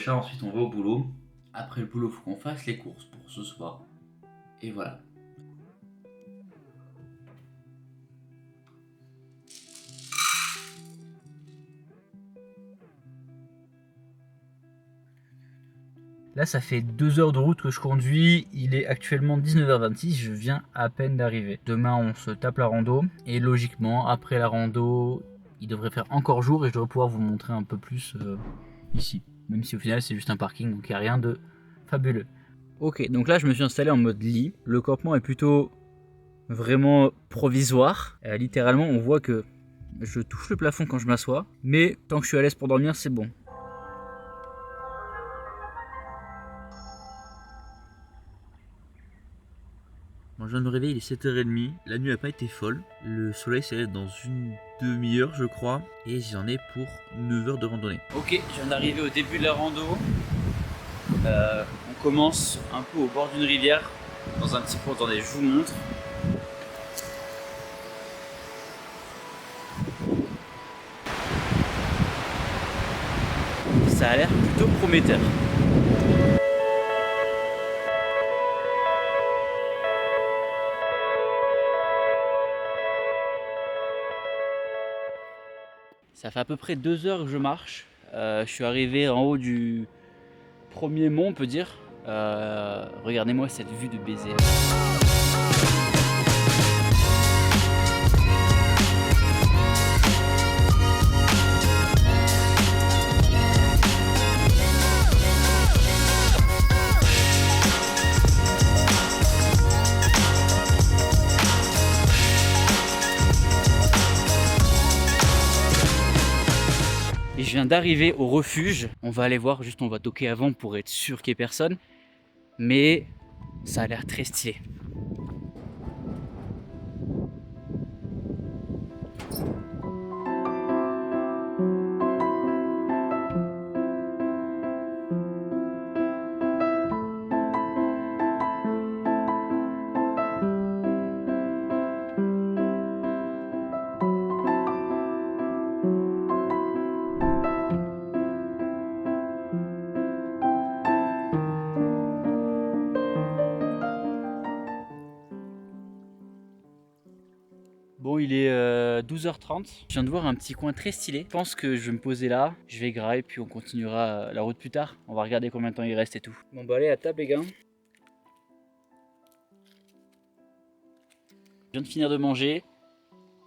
là, ensuite on va au boulot. Après le boulot, faut qu'on fasse les courses pour ce soir. Et voilà. Là, ça fait 2 heures de route que je conduis. Il est actuellement 19h26. Je viens à peine d'arriver. Demain, on se tape la rando. Et logiquement, après la rando, il devrait faire encore jour et je devrais pouvoir vous montrer un peu plus ici. Même si au final, c'est juste un parking, donc il n'y a rien de fabuleux. Ok, donc là, je me suis installé en mode lit. Le campement est plutôt vraiment provisoire. Littéralement, on voit que je touche le plafond quand je m'assois. Mais tant que je suis à l'aise pour dormir, c'est bon. Bon, je viens de me réveiller, il est 7h30. La nuit n'a pas été folle. Le soleil s'est levé dans une demi-heure, je crois. Et j'en ai pour 9 heures de randonnée. Ok, je viens d'arriver au début de la rando. On commence un peu au bord d'une rivière. Dans un petit peu, attendez, je vous montre. Ça a l'air plutôt prometteur. Ça fait à peu près 2 heures que je marche. Je suis arrivé en haut du premier mont, on peut dire. Regardez-moi cette vue de baiser. Et je viens d'arriver au refuge. On va aller voir, juste on va toquer avant pour être sûr qu'il n'y ait personne. Mais ça a l'air très stylé. Bon, il est 12h30. Je viens de voir un petit coin très stylé. Je pense que je vais me poser là, je vais grailler, puis on continuera la route plus tard. On va regarder combien de temps il reste et tout. Bon, bah allez, à table les gars. Je viens de finir de manger.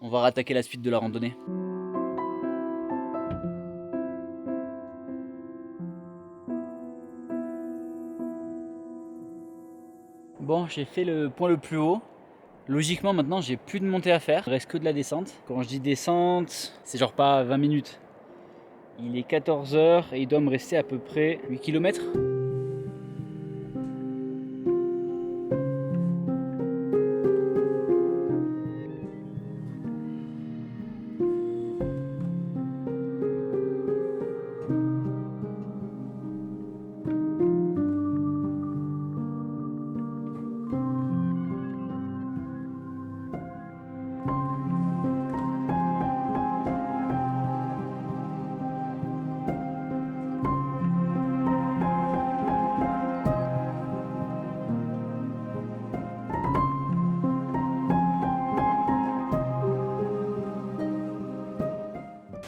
On va rattaquer la suite de la randonnée. Bon, j'ai fait le point le plus haut. Logiquement, maintenant, j'ai plus de montée à faire. Il reste que de la descente. Quand je dis descente, c'est genre pas 20 minutes. Il est 14h et il doit me rester à peu près 8 km.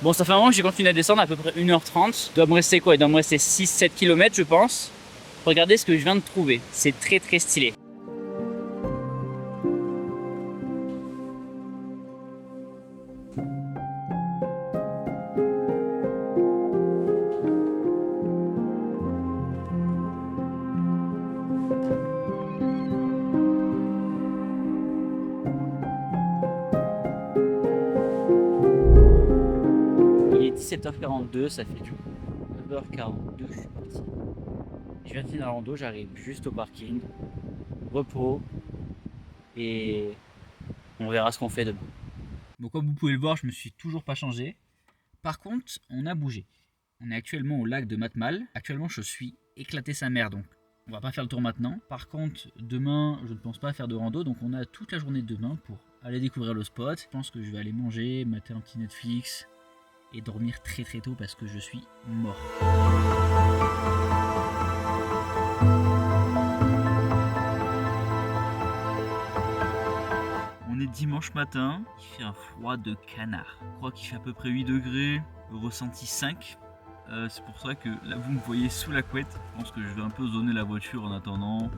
Bon, ça fait un moment que j'ai continué à descendre, à peu près 1h30. Il doit me rester quoi? Il doit me rester 6-7 km, je pense. Regardez ce que je viens de trouver. C'est très très stylé. Il est 17h42, ça fait du coup 9h42 que je suis parti. Je viens de finir la rando, j'arrive juste au parking. Repos. Et on verra ce qu'on fait demain. Bon, comme vous pouvez le voir, je me suis toujours pas changé. Par contre, on a bougé. On est actuellement au lac de Matmal. Actuellement, je suis éclaté sa mère, donc on va pas faire le tour maintenant. Par contre, demain, je ne pense pas faire de rando, donc on a toute la journée de demain pour aller découvrir le spot. Je pense que je vais aller manger, mater un petit Netflix et dormir très très tôt parce que je suis mort. dimanche matin, il fait un froid de canard. Je crois qu'il fait à peu près 8 degrés, le ressenti 5. C'est pour ça que là vous me voyez sous la couette. Je pense que je vais un peu zoner la voiture en attendant.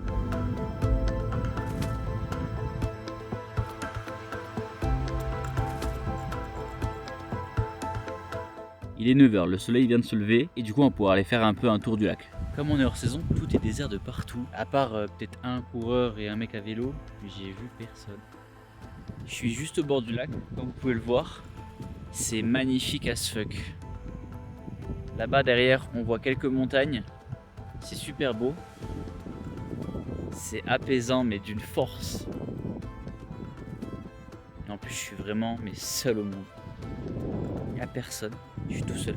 Il est 9h, le soleil vient de se lever et du coup on va pouvoir aller faire un peu un tour du lac. Comme on est hors saison, tout est désert de partout. À part peut-être un coureur et un mec à vélo, j'ai vu personne. Je suis juste au bord du lac, comme vous pouvez le voir. C'est magnifique as fuck. Là-bas derrière, on voit quelques montagnes. C'est super beau. C'est apaisant, mais d'une force. Et en plus, je suis vraiment seul au monde. Il n'y a personne. Je suis tout seul.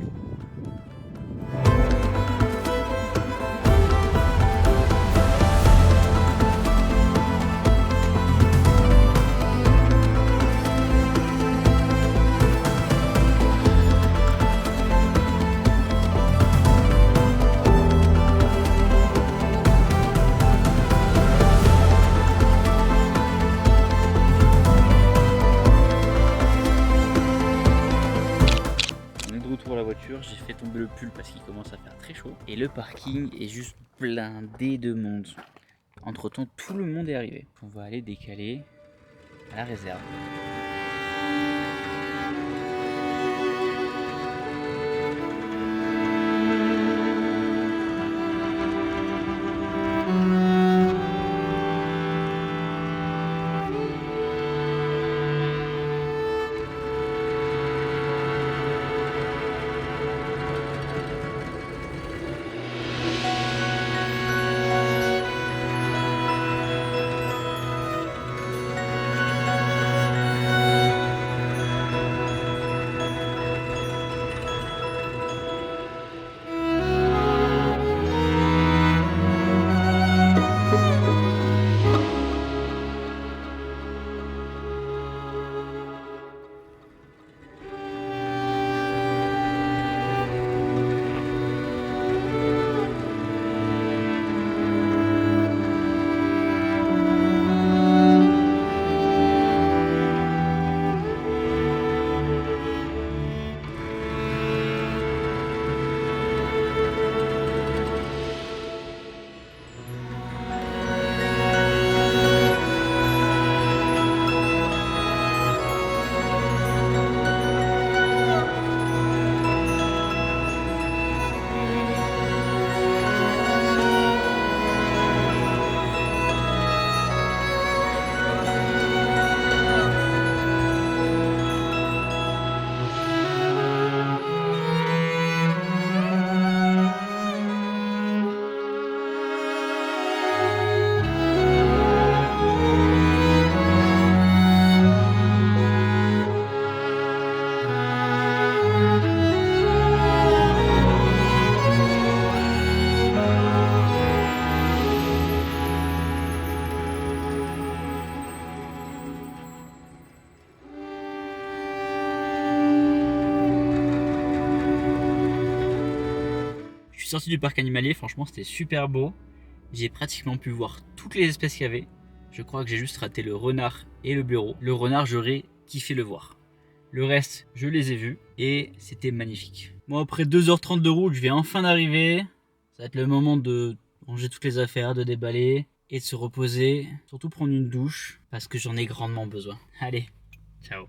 La voiture, j'ai fait tomber le pull parce qu'il commence à faire très chaud et le parking est juste blindé de monde. Entre temps, tout le monde est arrivé. On va aller décaler à la réserve. Je suis sorti du parc animalier, franchement c'était super beau. J'ai pratiquement pu voir toutes les espèces qu'il y avait. Je crois que j'ai juste raté le renard et le blaireau. Le renard, j'aurais kiffé le voir. Le reste, je les ai vus et c'était magnifique. Bon, après 2h30 de route, je viens enfin d'arriver. Ça va être le moment de ranger toutes les affaires, de déballer et de se reposer. Surtout prendre une douche parce que j'en ai grandement besoin. Allez, ciao.